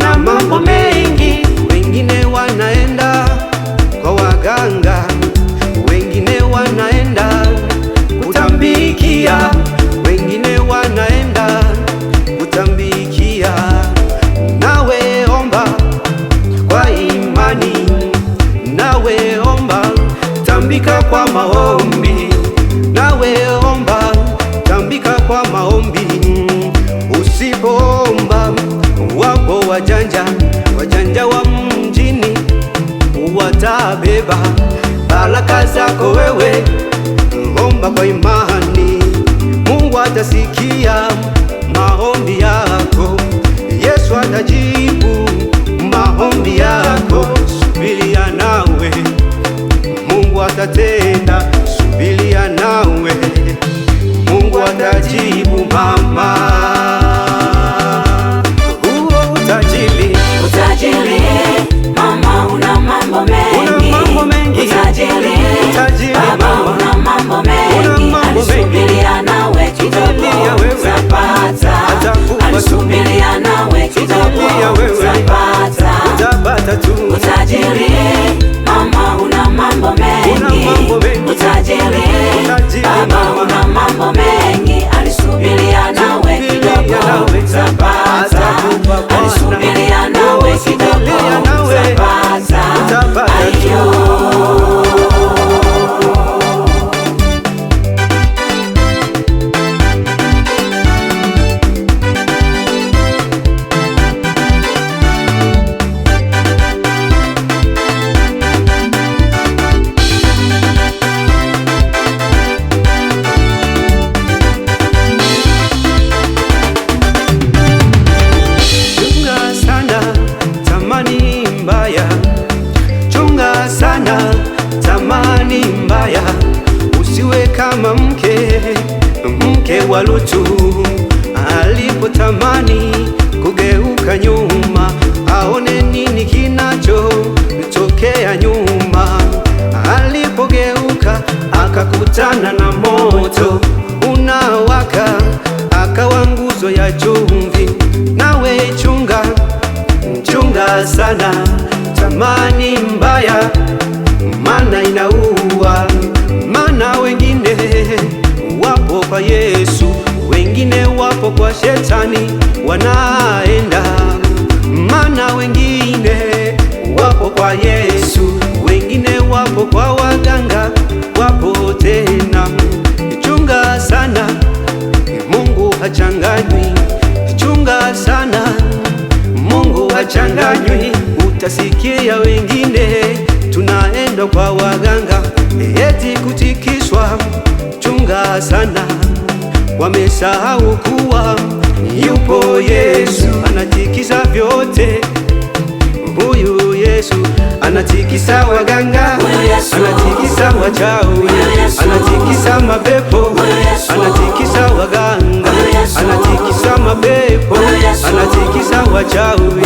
wana mambo mengi. Wengine wanaenda kwa waganga, wengine wanaenda kutambikia, wengine wanaenda kutambikia. Nawe omba kwa imani, nawe omba, tambika kwa maombi, nawe omba, tambika kwa maombi. Usipoomba, wapo wajanja, wajanja wa mjini watabeba baraka zako wewe. Omba kwa imani, Mungu atasikia maombi yako, Yesu atajibu maombi yako. Subiria nawe, Mungu atatenda. Subiria nawe, Mungu atajibu mama. Utajiri mama, una mambo mengi. Utajiri baba, una mambo mengi. Alisubiria nawe kidogo utapata, alisubiria nawe kidogo utapata tu. Utajiri mama, una mambo mengi. Utajiri baba, una mambo mengi. Alisubiria nawe kidogo utapata, alisubiria nawe kidogo utapata. Ayo. Chunga sana tamani mbaya, usiwe kama mke wa Lutu alipotamani kugeuka nyuma aone nini kinachotokea nyuma. Alipogeuka akakutana na moto unawaka, akawa nguzo ya chumvi. Nawe chunga sana tamani mbaya, mana inaua. Mana wengine wapo kwa Yesu, wengine wapo kwa Shetani wanaenda. Mana wengine wapo kwa Yesu, wengine wapo kwa waganga, wapo tena. Chunga sana, Mungu hachanganywi. Chunga sana, Mungu hachanganywi. Utasikia wengine tunaenda kwa waganga eti kutikiswa. Chunga sana, wamesahau kuwa yupo Yesu anatikisa vyote. Huyu Yesu anatikisa waganga, anatikisa wachawi, anatikisa mapepo, anatikisa waganga, anatikisa mapepo, anatikisa wachawi.